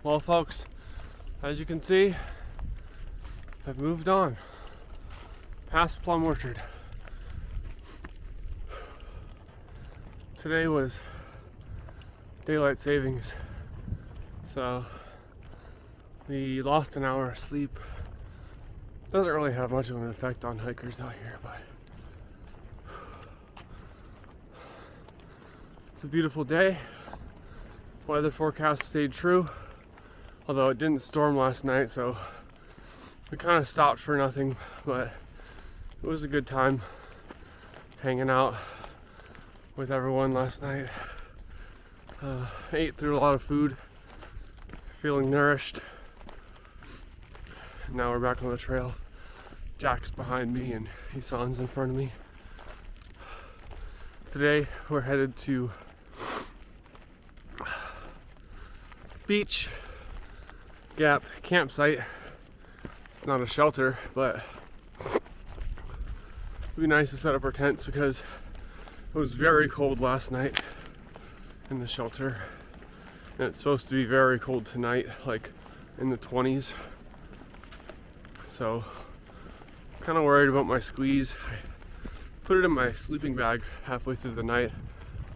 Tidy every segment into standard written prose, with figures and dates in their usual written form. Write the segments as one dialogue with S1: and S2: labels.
S1: Well, folks, as you can see, I've moved on past Plum Orchard. Today was daylight savings, so we lost an hour of sleep. Doesn't really have much of an effect on hikers out here, but it's a beautiful day. Weather forecast stayed true, although it didn't storm last night, so we kind of stopped for nothing, but it was a good time hanging out with everyone last night. Ate through a lot of food, feeling nourished. Now we're back on the trail. Jack's behind me and Isan's in front of me. Today we're headed to Beech Gap campsite. It's not a shelter, but it'd be nice to set up our tents because it was very cold last night in the shelter, and it's supposed to be very cold tonight, like in the 20s. So kind of worried about my squeeze. I put it in my sleeping bag halfway through the night.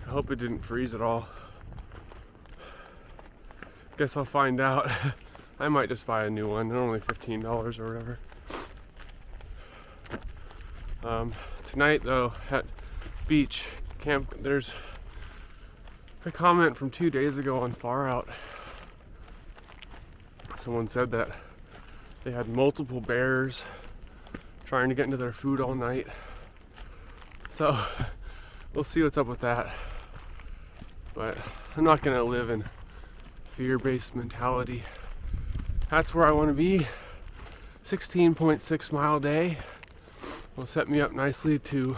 S1: I hope it didn't freeze at all. Guess I'll find out. I might just buy a new one. They're only $15 or whatever. Tonight though at Beech Camp, there's a comment from 2 days ago on Far Out. Someone said that they had multiple bears trying to get into their food all night. So we'll see what's up with that. But I'm not gonna live in fear-based mentality. That's where I want to be. 16.6 mile day will set me up nicely to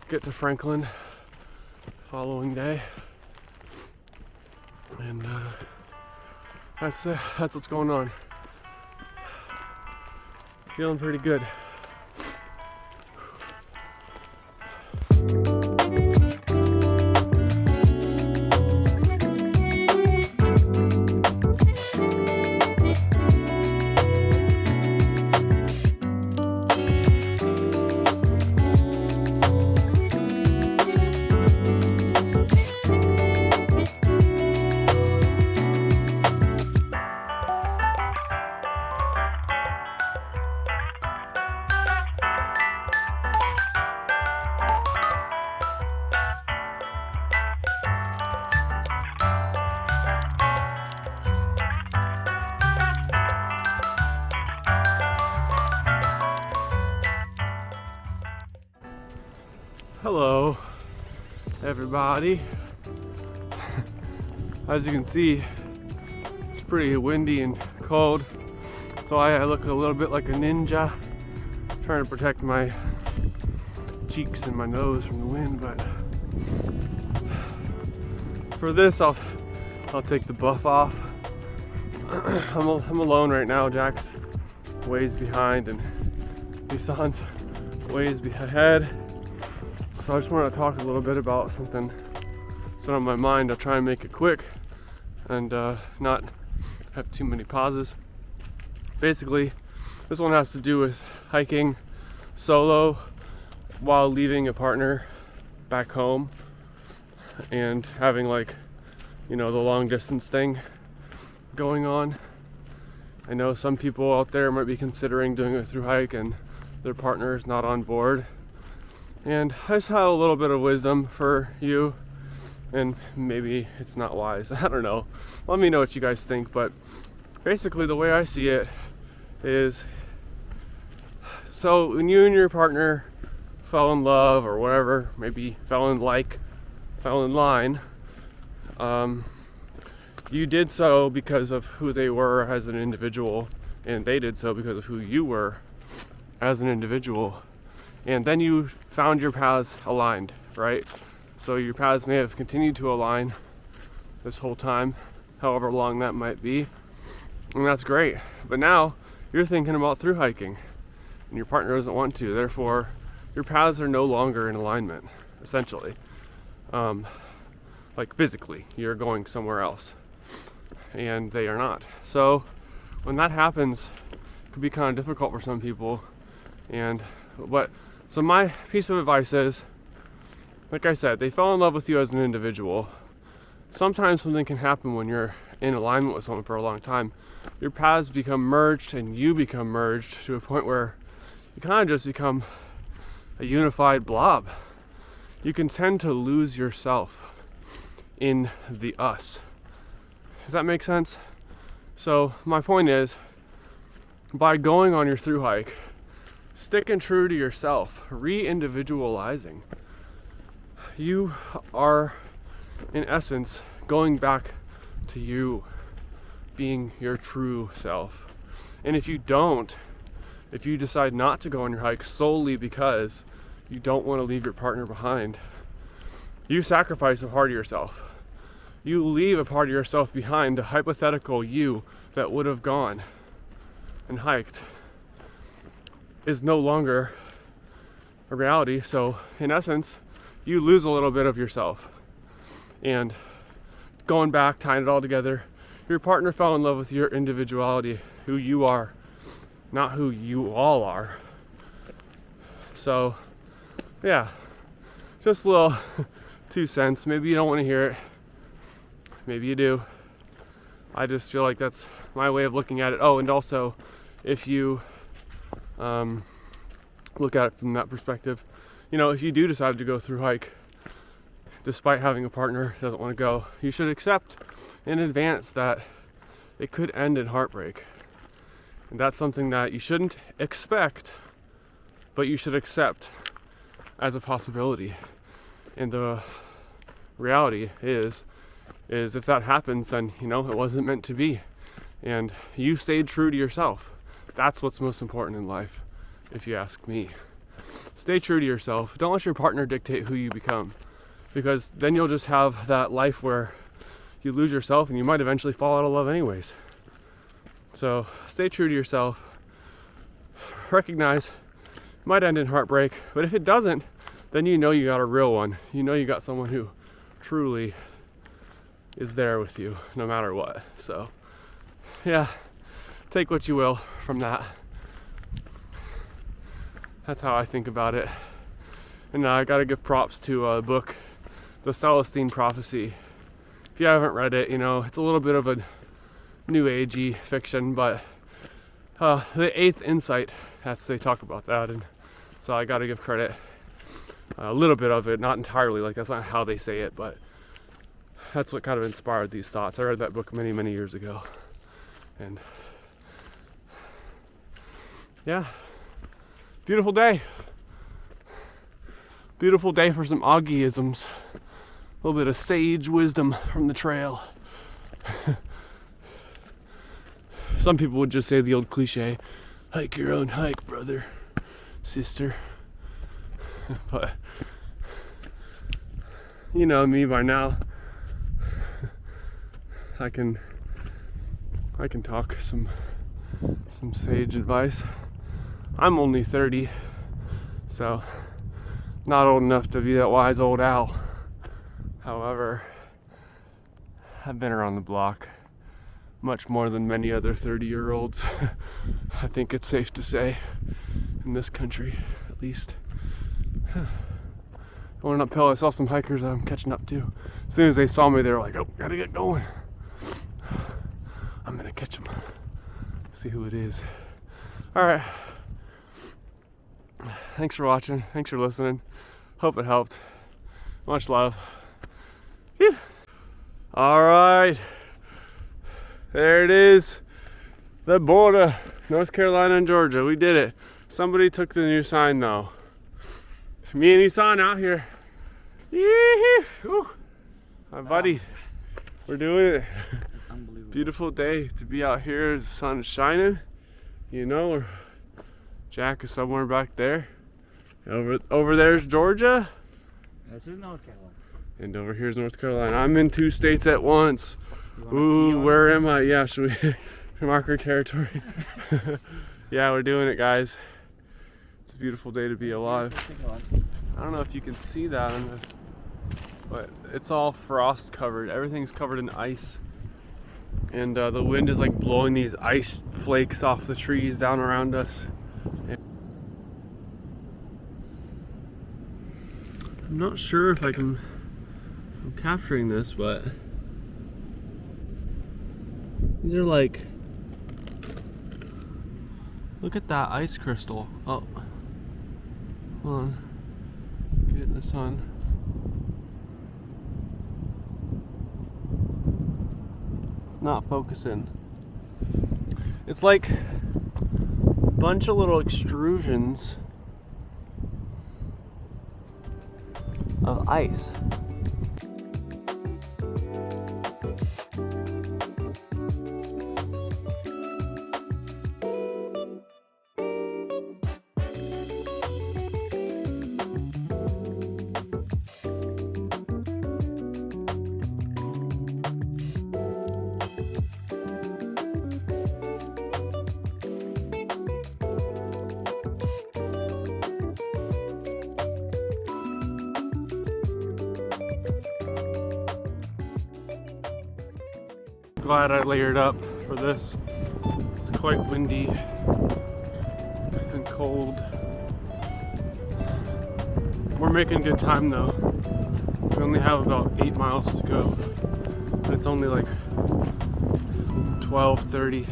S1: get to Franklin the following day. And that's what's going on. Feeling pretty good. Hello, everybody. As you can see, it's pretty windy and cold. That's why I look a little bit like a ninja, trying to protect my cheeks and my nose from the wind. But for this, I'll take the buff off. I'm alone right now. Jack's ways behind, and Isan's ways ahead. So I just want to talk a little bit about something that's been on my mind. I'll try and make it quick and not have too many pauses. Basically, this one has to do with hiking solo while leaving a partner back home and having, like, you know, the long distance thing going on. I know some people out there might be considering doing a through hike and their partner is not on board. And I just have a little bit of wisdom for you, and maybe it's not wise. I don't know. Let me know what you guys think. But basically, the way I see it is, so when you and your partner fell in love or whatever, maybe fell in line, you did so because of who they were as an individual, and they did so because of who you were as an individual. And then you found your paths aligned, right? So your paths may have continued to align this whole time, however long that might be. And that's great. But now you're thinking about through hiking and your partner doesn't want to. Therefore, your paths are no longer in alignment, essentially. Like physically, you're going somewhere else. and they are not. So when that happens, it can be kind of difficult for some people. So my piece of advice is, like I said, they fell in love with you as an individual. Sometimes something can happen when you're in alignment with someone for a long time. Your paths become merged and you become merged to a point where you kind of just become a unified blob. You can tend to lose yourself in the us. Does that make sense? So my point is, by going on your through hike, sticking true to yourself, re-individualizing, you are in essence going back to you being your true self. And if you decide not to go on your hike solely because you don't want to leave your partner behind, you sacrifice a part of yourself. You leave a part of yourself behind. The hypothetical you that would have gone and hiked is no longer a reality. So in essence, you lose a little bit of yourself. And going back, tying it all together, your partner fell in love with your individuality, who you are, not who you all are. So yeah, just a little 2 cents. Maybe you don't want to hear it, maybe you do. I just feel like that's my way of looking at it. Oh, and also, if you look at it from that perspective, if you do decide to go through hike, despite having a partner who doesn't want to go, you should accept in advance that it could end in heartbreak. And that's something that you shouldn't expect, but you should accept as a possibility. And the reality is if that happens, then it wasn't meant to be. And you stayed true to yourself. That's what's most important in life, if you ask me. Stay true to yourself. Don't let your partner dictate who you become, because then you'll just have that life where you lose yourself and you might eventually fall out of love anyways. So stay true to yourself. Recognize it might end in heartbreak, but if it doesn't, then you got a real one. You got someone who truly is there with you no matter what. So yeah, take what you will from that. That's how I think about it. And I gotta give props to a book, The Celestine Prophecy. If you haven't read it, it's a little bit of a new agey fiction, but the eighth insight, they talk about that, and so I gotta give credit. A little bit of it, not entirely, like that's not how they say it, but that's what kind of inspired these thoughts. I read that book many, many years ago. And yeah, beautiful day. Beautiful day for some Augieisms. A little bit of sage wisdom from the trail. Some people would just say the old cliche, hike your own hike, brother, sister. But me by now. I can talk some sage advice. I'm only 30, so not old enough to be that wise old owl. However, I've been around the block much more than many other 30-year-olds. I think it's safe to say, in this country, at least. Going uphill, I saw some hikers I'm catching up to. As soon as they saw me, they were like, oh, gotta get going. I'm gonna catch them. See who it is. Alright. Thanks for watching. Thanks for listening. Hope it helped. Much love. Phew. Alright. There it is. The border. North Carolina and Georgia. We did it. Somebody took the new sign though. Me and Isan out here. Yee-hoo. My buddy. We're doing it.
S2: It's unbelievable.
S1: Beautiful day to be out here. The sun is shining. Jack is somewhere back there. Over there's Georgia.
S2: This is North Carolina.
S1: And over here's North Carolina. I'm in 2 states at once. Ooh, where am I? Yeah, should we mark our territory? Yeah, we're doing it, guys. It's a beautiful day to be alive. I don't know if you can see that, but it's all frost covered. Everything's covered in ice. And the wind is like blowing these ice flakes off the trees down around us. I'm not sure if I'm capturing this, but these are like, look at that ice crystal. Oh, hold on, get it in the sun. It's not focusing. It's like a bunch of little extrusions of ice. Glad I layered up for this. It's quite windy and cold. We're making good time though. We only have about 8 miles to go. But it's only like 12:30.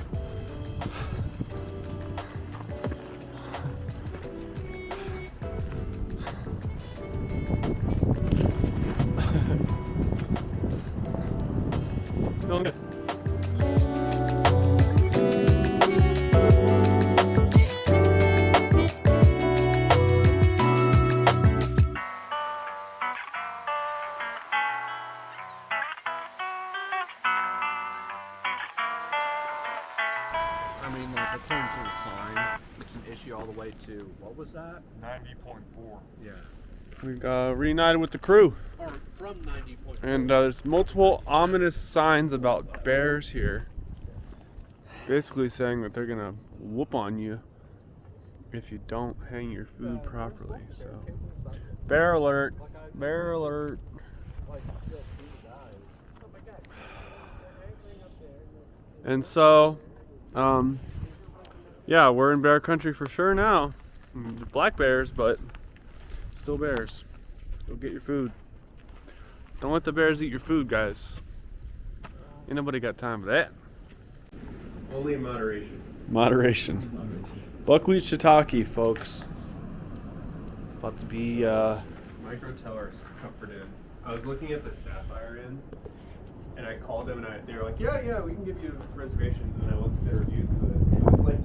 S1: Feeling good.
S3: I mean, according to the sign, it's an issue all the way to, what was that?
S4: 90.4.
S3: Yeah.
S1: We reunited with the crew.
S3: Or from 90.4.
S1: And there's multiple ominous signs about bears here. Basically saying that they're gonna whoop on you if you don't hang your food properly. So, bear alert! Bear alert! And so, yeah, we're in bear country for sure now. Black bears, but still bears. Go get your food. Don't let the bears eat your food, guys. Ain't nobody got time for that.
S4: Only in moderation.
S1: Moderation. Buckwheat shiitake, folks. About to be,
S4: Microtellers comforted. I was looking at the Sapphire Inn, and I called them, and they were like, yeah, we can give you a reservation. And I looked at their reviews, and it was like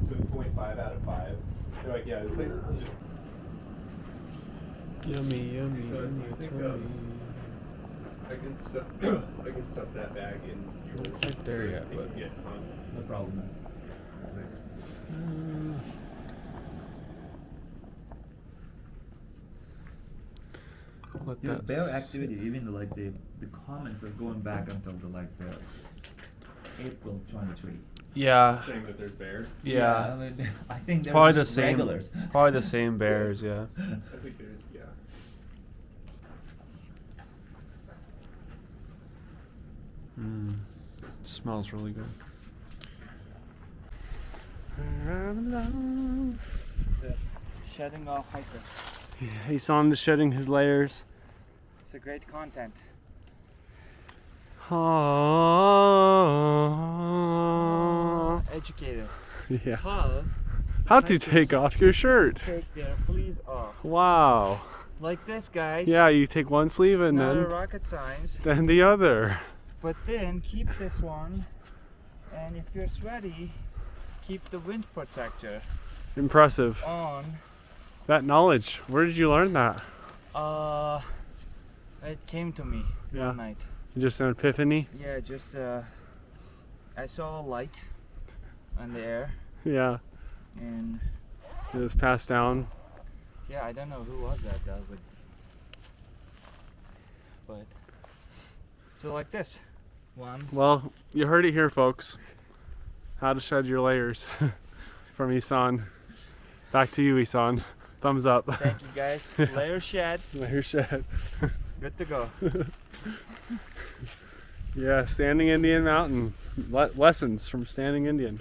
S4: 2.5 out of 5. They're like, yeah, this place is just...
S1: yummy,
S4: So I think I can stuff that bag in yours.
S1: Not quite there yet,
S4: so
S1: but-
S4: get hung.
S3: No problem.
S1: let
S5: Yeah,
S1: that
S5: bear
S1: sit.
S5: activity, even like the comments are going back until the like the April 23.
S1: Yeah,
S4: Saying that there's bears.
S1: yeah.
S5: I mean, I think they're
S1: Probably the
S5: just
S1: same.
S5: regulars.
S1: Probably the same bears. Yeah.
S4: I think there's, yeah.
S1: Smells really good.
S2: It's a shedding off hiker.
S1: Yeah, he's on to shedding his layers.
S2: It's a great content. Educated.
S1: Yeah.
S2: How
S1: How to take off your shirt?
S2: take their fleas off.
S1: Wow.
S2: Like this, guys.
S1: Yeah, you take one sleeve
S2: It's
S1: and
S2: not a
S1: then
S2: rocket science.
S1: the other.
S2: But then keep this one, and if you're sweaty, keep the wind protector
S1: Impressive.
S2: on.
S1: That knowledge. Where did you learn that?
S2: It came to me
S1: Yeah.
S2: one night.
S1: Just an epiphany?
S2: Yeah, just I saw a light on the air,
S1: Yeah.
S2: and
S1: It was passed down.
S2: yeah, I don't know who was that. That was like, but so like this one.
S1: Well, you heard it here, folks. How to shed your layers from Isan. Back to you, Isan. Thumbs up.
S2: Thank you, guys. Layer shed.
S1: Layer shed.
S2: Good to go.
S1: Yeah, standing Indian Mountain. lessons from standing Indian.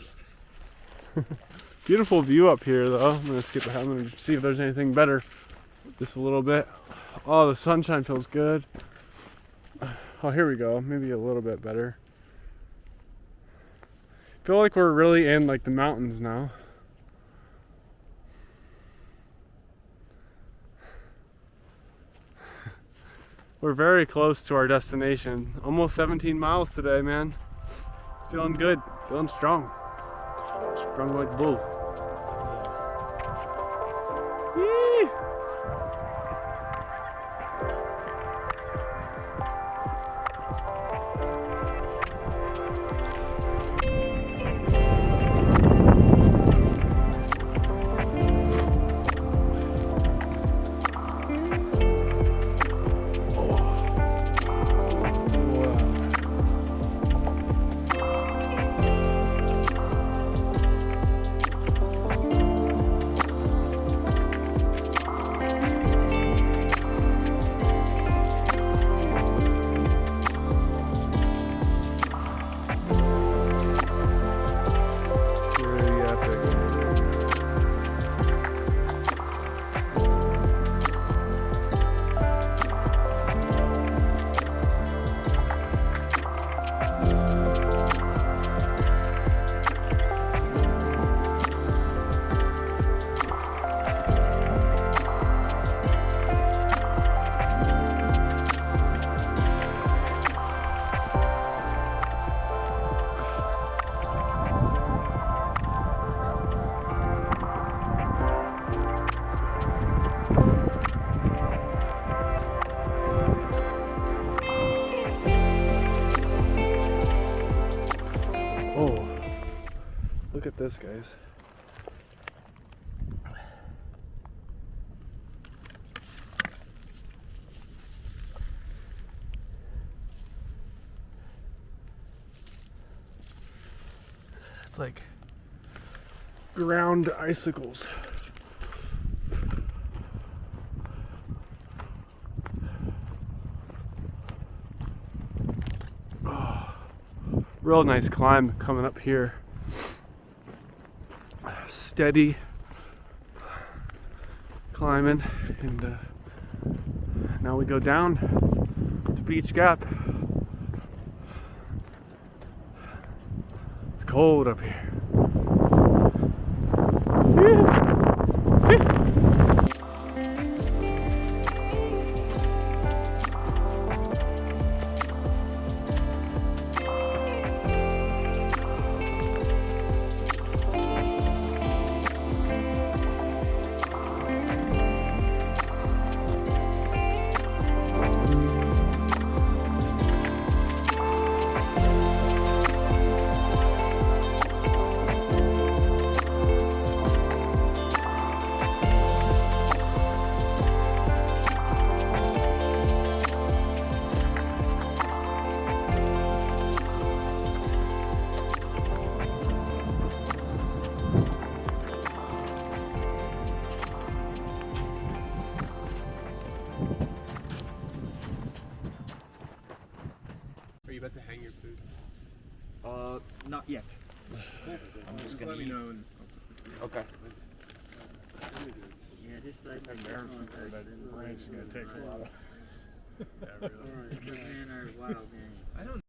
S1: Beautiful view up here though. I'm gonna skip ahead. I'm gonna see if there's anything better. Just a little bit. Oh, the sunshine feels good. Oh, here we go. Maybe a little bit better. Feel like we're really in like the mountains now. We're very close to our destination. Almost 17 miles today, man. Feeling good. Feeling strong. Strong like bull. Yee! Oh, look at this, guys. It's like ground icicles. Oh, real nice climb coming up here. Steady climbing, and now we go down to Beech Gap. It's cold up here. Are you about to hang your food?
S3: Not yet. I'm just gonna
S4: let me
S3: eat.
S4: know.
S1: Okay.
S6: Yeah, just like the
S4: That branch is gonna take a lot of.
S6: man are wild, man.
S4: I don't